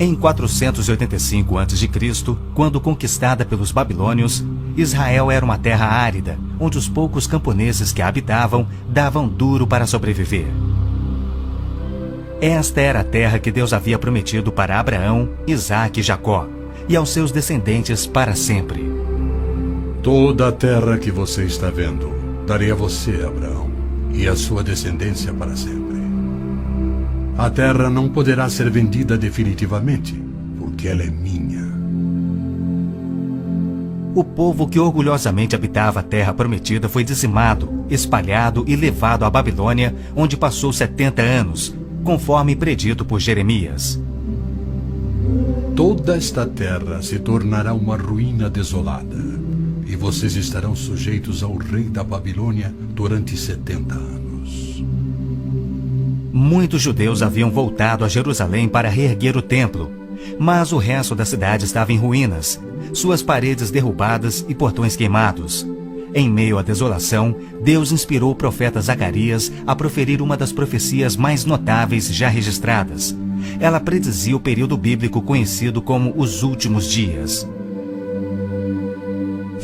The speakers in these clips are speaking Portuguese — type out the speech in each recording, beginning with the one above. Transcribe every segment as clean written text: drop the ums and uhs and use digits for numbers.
Em 485 a.C., quando conquistada pelos babilônios, Israel era uma terra árida, onde os poucos camponeses que a habitavam davam duro para sobreviver. Esta era a terra que Deus havia prometido para Abraão, Isaque e Jacó, e aos seus descendentes para sempre. Toda a terra que você está vendo, darei a você, Abraão, e a sua descendência para sempre. A terra não poderá ser vendida definitivamente, porque ela é minha. O povo que orgulhosamente habitava a terra prometida foi dizimado, espalhado e levado à Babilônia, onde passou 70 anos, conforme predito por Jeremias. Toda esta terra se tornará uma ruína desolada, e vocês estarão sujeitos ao rei da Babilônia durante 70 anos. Muitos judeus haviam voltado a Jerusalém para reerguer o templo, mas o resto da cidade estava em ruínas, suas paredes derrubadas e portões queimados. Em meio à desolação, Deus inspirou o profeta Zacarias a proferir uma das profecias mais notáveis já registradas. Ela predizia o período bíblico conhecido como os últimos dias.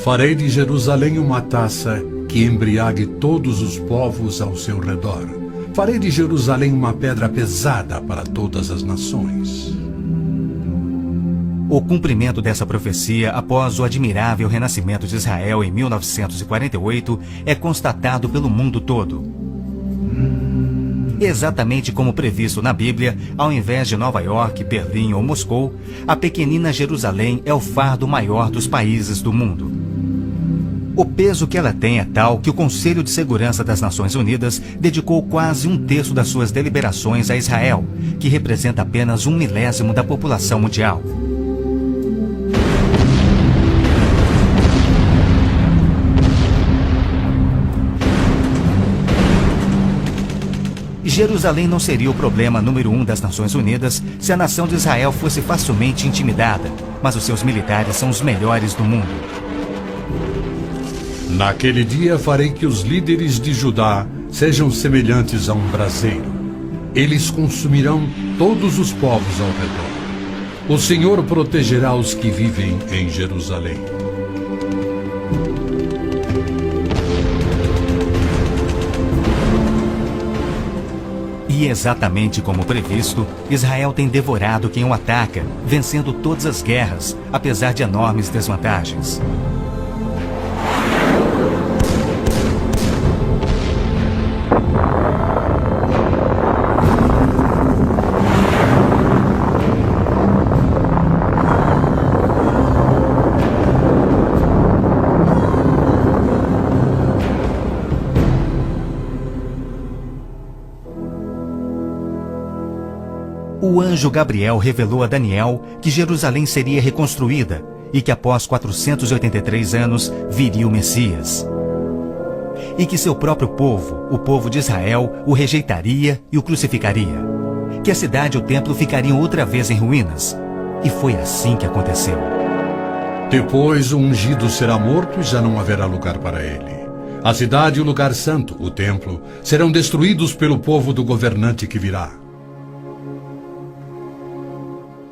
Farei de Jerusalém uma taça que embriague todos os povos ao seu redor. Farei de Jerusalém uma pedra pesada para todas as nações. O cumprimento dessa profecia, após o admirável renascimento de Israel em 1948, é constatado pelo mundo todo. Exatamente como previsto na Bíblia, ao invés de Nova York, Berlim ou Moscou, a pequenina Jerusalém é o fardo maior dos países do mundo. O peso que ela tem é tal que o Conselho de Segurança das Nações Unidas dedicou quase 1/3 das suas deliberações a Israel, que representa apenas 1/1000 da população mundial. Jerusalém não seria o problema número 1 das Nações Unidas se a nação de Israel fosse facilmente intimidada, mas os seus militares são os melhores do mundo. Naquele dia farei que os líderes de Judá sejam semelhantes a um braseiro. Eles consumirão todos os povos ao redor. O Senhor protegerá os que vivem em Jerusalém. E exatamente como previsto, Israel tem devorado quem o ataca, vencendo todas as guerras, apesar de enormes desvantagens. O anjo Gabriel revelou a Daniel que Jerusalém seria reconstruída e que após 483 anos viria o Messias. E que seu próprio povo, o povo de Israel, o rejeitaria e o crucificaria. Que a cidade e o templo ficariam outra vez em ruínas. E foi assim que aconteceu. Depois o ungido será morto e já não haverá lugar para ele. A cidade e o lugar santo, o templo, serão destruídos pelo povo do governante que virá.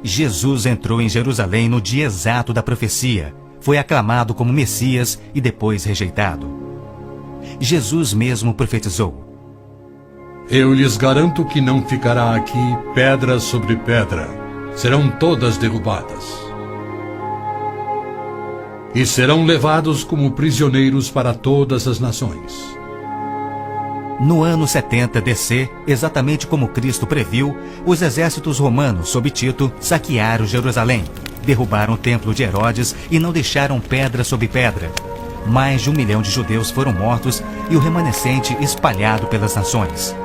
Jesus entrou em Jerusalém no dia exato da profecia, foi aclamado como Messias e depois rejeitado. Jesus mesmo profetizou: Eu lhes garanto que não ficará aqui pedra sobre pedra, serão todas derrubadas. E serão levados como prisioneiros para todas as nações. No ano 70 DC, exatamente como Cristo previu, os exércitos romanos, sob Tito, saquearam Jerusalém, derrubaram o templo de Herodes e não deixaram pedra sobre pedra. Mais de 1 milhão de judeus foram mortos e o remanescente espalhado pelas nações.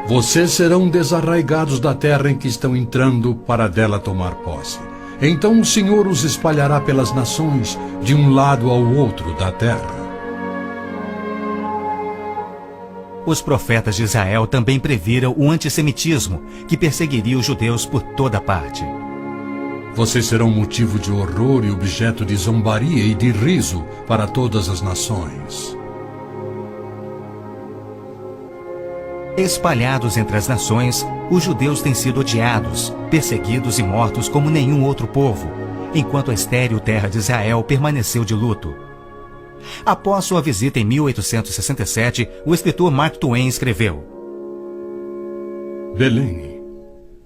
Vocês serão desarraigados da terra em que estão entrando para dela tomar posse. Então o Senhor os espalhará pelas nações, de um lado ao outro da terra. Os profetas de Israel também previram o antissemitismo, que perseguiria os judeus por toda parte. Vocês serão motivo de horror e objeto de zombaria e de riso para todas as nações. Espalhados entre as nações, os judeus têm sido odiados, perseguidos e mortos como nenhum outro povo, enquanto a estéril terra de Israel permaneceu de luto. Após sua visita em 1867, o escritor Mark Twain escreveu: Belém,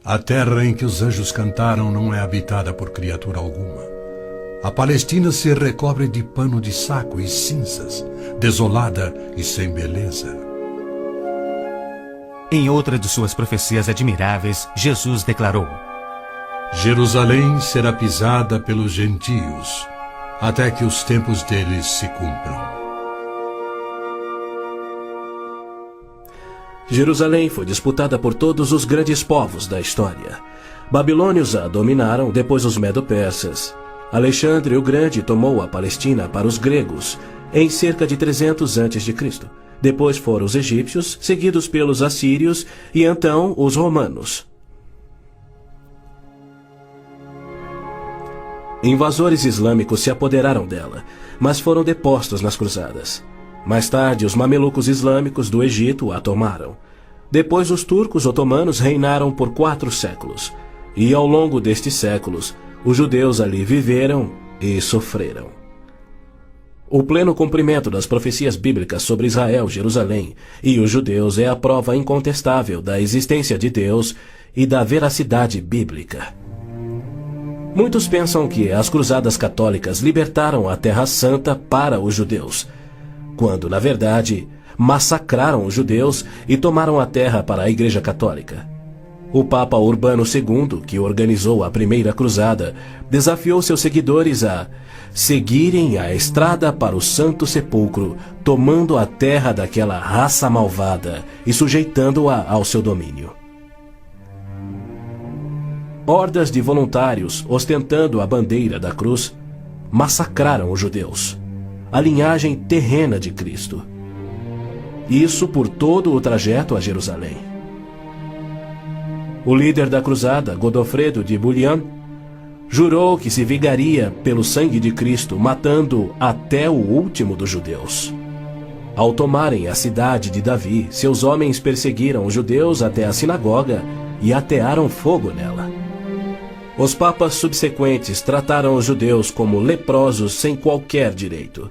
a terra em que os anjos cantaram não é habitada por criatura alguma. A Palestina se recobre de pano de saco e cinzas, desolada e sem beleza. Em outra de suas profecias admiráveis, Jesus declarou: Jerusalém será pisada pelos gentios, até que os tempos deles se cumpram. Jerusalém foi disputada por todos os grandes povos da história. Babilônios a dominaram, depois os medo-persas. Alexandre o Grande tomou a Palestina para os gregos em cerca de 300 a.C. Depois foram os egípcios, seguidos pelos assírios e então os romanos. Invasores islâmicos se apoderaram dela, mas foram depostos nas cruzadas. Mais tarde, os mamelucos islâmicos do Egito a tomaram. Depois, os turcos otomanos reinaram por 4 séculos. E ao longo destes séculos, os judeus ali viveram e sofreram. O pleno cumprimento das profecias bíblicas sobre Israel, Jerusalém e os judeus é a prova incontestável da existência de Deus e da veracidade bíblica. Muitos pensam que as cruzadas católicas libertaram a Terra Santa para os judeus, quando, na verdade, massacraram os judeus e tomaram a terra para a Igreja Católica. O Papa Urbano II, que organizou a primeira cruzada, desafiou seus seguidores a seguirem a estrada para o Santo Sepulcro, tomando a terra daquela raça malvada e sujeitando-a ao seu domínio. Hordas de voluntários, ostentando a bandeira da cruz, massacraram os judeus, a linhagem terrena de Cristo. Isso por todo o trajeto a Jerusalém. O líder da cruzada, Godofredo de Bouillon, jurou que se vingaria pelo sangue de Cristo, matando até o último dos judeus. Ao tomarem a cidade de Davi, seus homens perseguiram os judeus até a sinagoga e atearam fogo nela. Os papas subsequentes trataram os judeus como leprosos sem qualquer direito.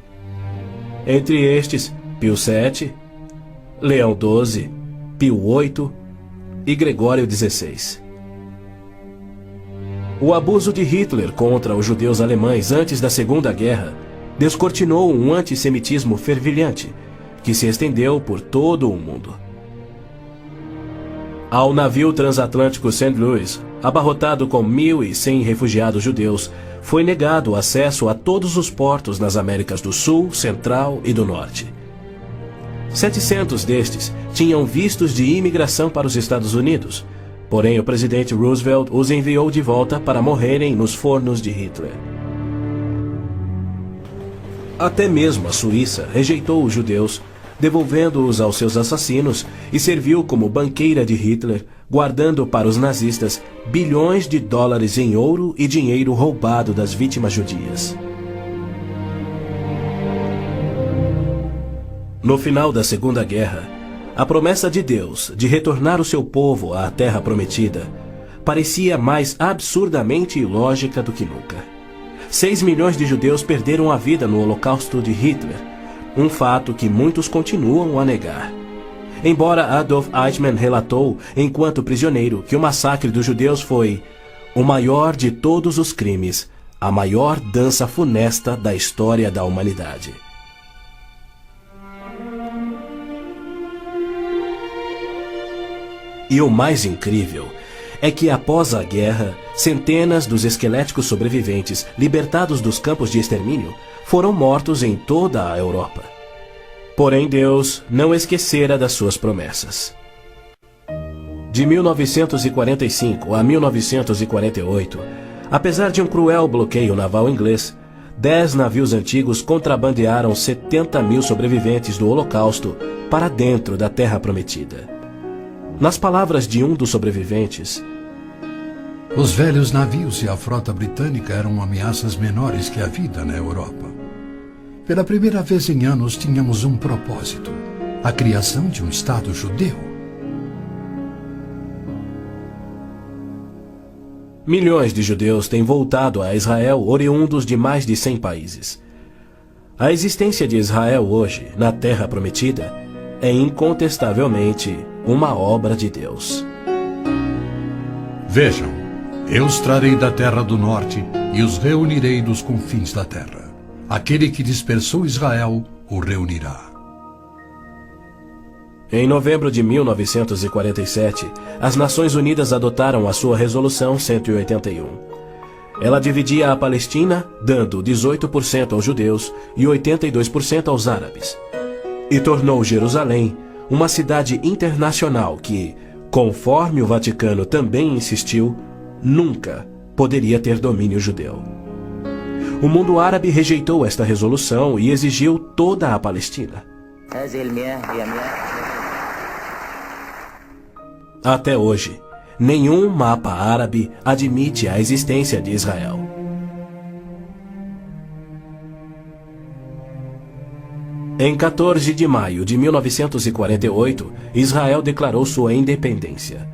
Entre estes, Pio VII, Leão XII, Pio VIII e Gregório XVI. O abuso de Hitler contra os judeus alemães antes da Segunda Guerra descortinou um antissemitismo fervilhante que se estendeu por todo o mundo. Ao navio transatlântico St. Louis, abarrotado com 1.100 refugiados judeus, foi negado acesso a todos os portos nas Américas do Sul, Central e do Norte. 700 destes tinham vistos de imigração para os Estados Unidos, porém o presidente Roosevelt os enviou de volta para morrerem nos fornos de Hitler. Até mesmo a Suíça rejeitou os judeus, devolvendo-os aos seus assassinos, e serviu como banqueira de Hitler, guardando para os nazistas bilhões de dólares em ouro e dinheiro roubado das vítimas judias. No final da Segunda Guerra, a promessa de Deus de retornar o seu povo à Terra Prometida parecia mais absurdamente ilógica do que nunca. 6 milhões de judeus perderam a vida no Holocausto de Hitler, um fato que muitos continuam a negar. Embora Adolf Eichmann relatou, enquanto prisioneiro, que o massacre dos judeus foi o maior de todos os crimes, a maior dança funesta da história da humanidade. E o mais incrível é que, após a guerra, centenas dos esqueléticos sobreviventes, libertados dos campos de extermínio, foram mortos em toda a Europa. Porém, Deus não esquecera das suas promessas. De 1945 a 1948, apesar de um cruel bloqueio naval inglês, 10 navios antigos contrabandearam 70 mil sobreviventes do Holocausto para dentro da Terra Prometida. Nas palavras de um dos sobreviventes, os velhos navios e a frota britânica eram ameaças menores que a vida na Europa. Pela primeira vez em anos tínhamos um propósito, a criação de um Estado judeu. Milhões de judeus têm voltado a Israel oriundos de mais de 100 países. A existência de Israel hoje, na Terra Prometida, é incontestavelmente uma obra de Deus. Vejam, eu os trarei da terra do norte e os reunirei dos confins da terra. Aquele que dispersou Israel o reunirá. Em novembro de 1947, as Nações Unidas adotaram a sua Resolução 181. Ela dividia a Palestina, dando 18% aos judeus e 82% aos árabes. E tornou Jerusalém uma cidade internacional que, conforme o Vaticano também insistiu, nunca poderia ter domínio judeu. O mundo árabe rejeitou esta resolução e exigiu toda a Palestina. Até hoje, nenhum mapa árabe admite a existência de Israel. Em 14 de maio de 1948, Israel declarou sua independência.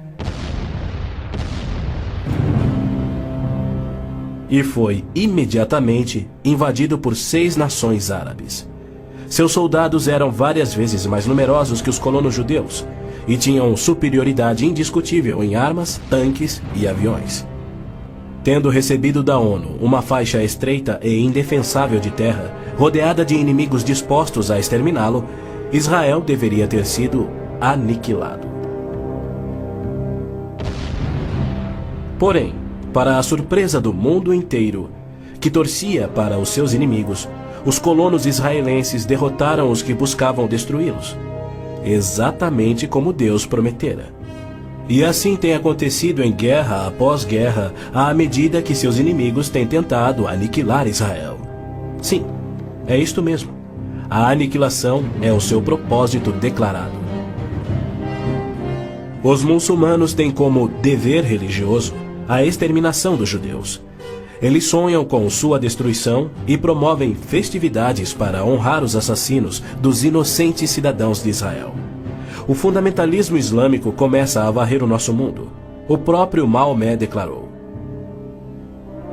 E foi imediatamente invadido por 6 nações árabes. Seus soldados eram várias vezes mais numerosos que os colonos judeus e tinham superioridade indiscutível em armas, tanques e aviões. Tendo recebido da ONU uma faixa estreita e indefensável de terra, rodeada de inimigos dispostos a exterminá-lo, Israel deveria ter sido aniquilado. Porém, para a surpresa do mundo inteiro, que torcia para os seus inimigos, os colonos israelenses derrotaram os que buscavam destruí-los, exatamente como Deus prometera. E assim tem acontecido em guerra após guerra, à medida que seus inimigos têm tentado aniquilar Israel. Sim, é isto mesmo. A aniquilação é o seu propósito declarado. Os muçulmanos têm como dever religioso a exterminação dos judeus. Eles sonham com sua destruição e promovem festividades para honrar os assassinos dos inocentes cidadãos de Israel. O fundamentalismo islâmico começa a varrer o nosso mundo. O próprio Maomé declarou: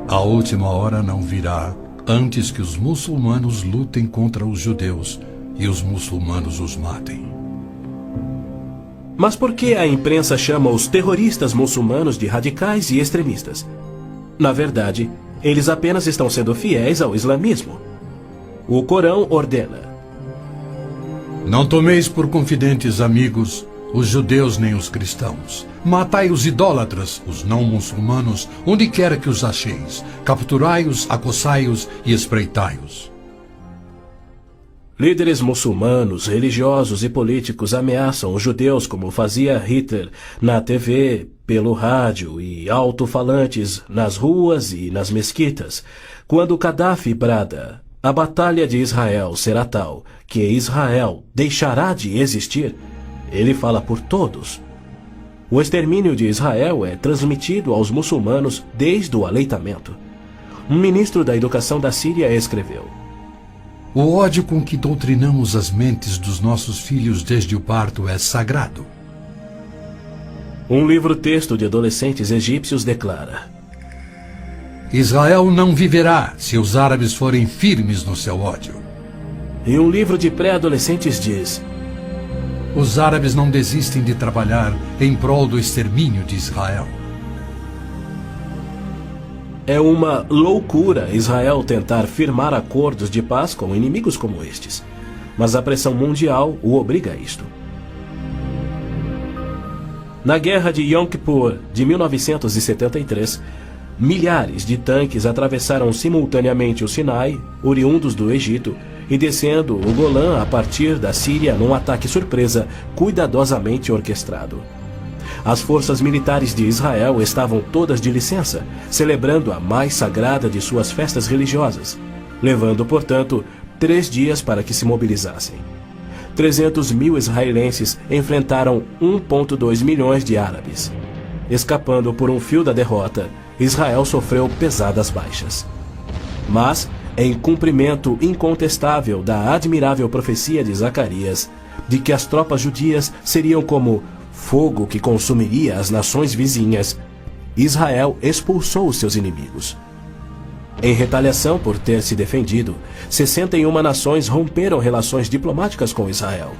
A última hora não virá antes que os muçulmanos lutem contra os judeus e os muçulmanos os matem. Mas por que a imprensa chama os terroristas muçulmanos de radicais e extremistas? Na verdade, eles apenas estão sendo fiéis ao islamismo. O Corão ordena: Não tomeis por confidentes amigos os judeus nem os cristãos. Matai os idólatras, os não muçulmanos, onde quer que os acheis. Capturai-os, acossai-os e espreitai-os. Líderes muçulmanos, religiosos e políticos ameaçam os judeus como fazia Hitler na TV, pelo rádio e alto-falantes nas ruas e nas mesquitas. Quando Gaddafi brada: a batalha de Israel será tal que Israel deixará de existir, ele fala por todos. O extermínio de Israel é transmitido aos muçulmanos desde o aleitamento. Um ministro da educação da Síria escreveu: O ódio com que doutrinamos as mentes dos nossos filhos desde o parto é sagrado. Um livro-texto de adolescentes egípcios declara: Israel não viverá se os árabes forem firmes no seu ódio. E um livro de pré-adolescentes diz: Os árabes não desistem de trabalhar em prol do extermínio de Israel. É uma loucura Israel tentar firmar acordos de paz com inimigos como estes, mas a pressão mundial o obriga a isto. Na Guerra de Yom Kippur de 1973, milhares de tanques atravessaram simultaneamente o Sinai, oriundos do Egito, e descendo o Golã a partir da Síria num ataque surpresa cuidadosamente orquestrado. As forças militares de Israel estavam todas de licença, celebrando a mais sagrada de suas festas religiosas, levando, portanto, 3 dias para que se mobilizassem. 300 mil israelenses enfrentaram 1,2 milhões de árabes. Escapando por um fio da derrota, Israel sofreu pesadas baixas. Mas, em cumprimento incontestável da admirável profecia de Zacarias, de que as tropas judias seriam como fogo que consumiria as nações vizinhas, Israel expulsou os seus inimigos. Em retaliação por ter se defendido, 61 nações romperam relações diplomáticas com Israel,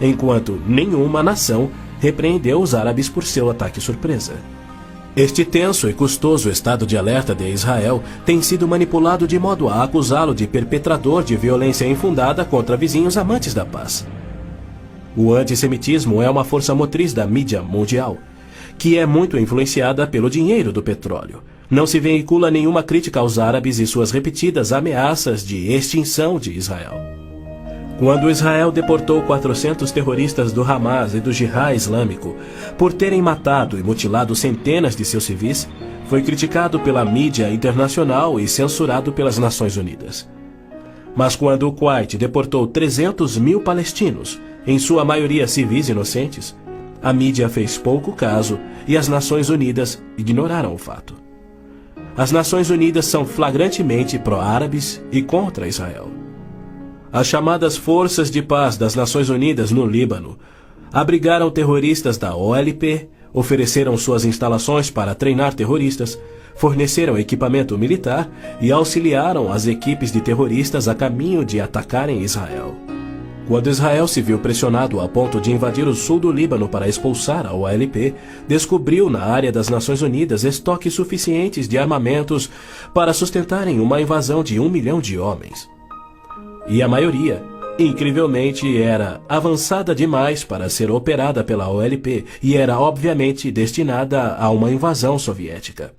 enquanto nenhuma nação repreendeu os árabes por seu ataque surpresa. Este tenso e custoso estado de alerta de Israel tem sido manipulado de modo a acusá-lo de perpetrador de violência infundada contra vizinhos amantes da paz. O antissemitismo é uma força motriz da mídia mundial, que é muito influenciada pelo dinheiro do petróleo. Não se veicula nenhuma crítica aos árabes e suas repetidas ameaças de extinção de Israel. Quando Israel deportou 400 terroristas do Hamas e do Jihad Islâmico por terem matado e mutilado centenas de seus civis, foi criticado pela mídia internacional e censurado pelas Nações Unidas. Mas quando o Kuwait deportou 300 mil palestinos, em sua maioria civis inocentes, a mídia fez pouco caso e as Nações Unidas ignoraram o fato. As Nações Unidas são flagrantemente pró-árabes e contra Israel. As chamadas Forças de Paz das Nações Unidas no Líbano abrigaram terroristas da OLP, ofereceram suas instalações para treinar terroristas, forneceram equipamento militar e auxiliaram as equipes de terroristas a caminho de atacarem Israel. Quando Israel se viu pressionado a ponto de invadir o sul do Líbano para expulsar a OLP, descobriu na área das Nações Unidas estoques suficientes de armamentos para sustentarem uma invasão de 1 milhão de homens. E a maioria, incrivelmente, era avançada demais para ser operada pela OLP e era obviamente destinada a uma invasão soviética.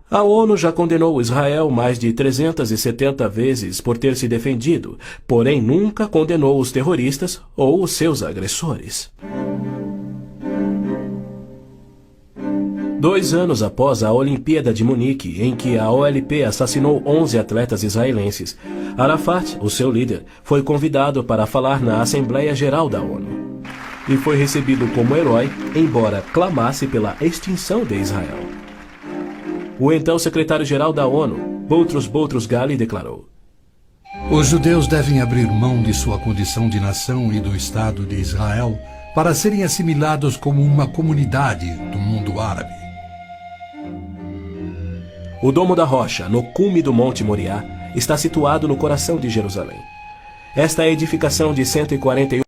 A ONU já condenou Israel mais de 370 vezes por ter se defendido, porém nunca condenou os terroristas ou os seus agressores. 2 anos após a Olimpíada de Munique, em que a OLP assassinou 11 atletas israelenses, Arafat, o seu líder, foi convidado para falar na Assembleia Geral da ONU. E foi recebido como herói, embora clamasse pela extinção de Israel. O então secretário-geral da ONU, Boutros Ghali, declarou: Os judeus devem abrir mão de sua condição de nação e do Estado de Israel para serem assimilados como uma comunidade do mundo árabe. O Domo da Rocha, no cume do Monte Moriá, está situado no coração de Jerusalém. Esta edificação de 141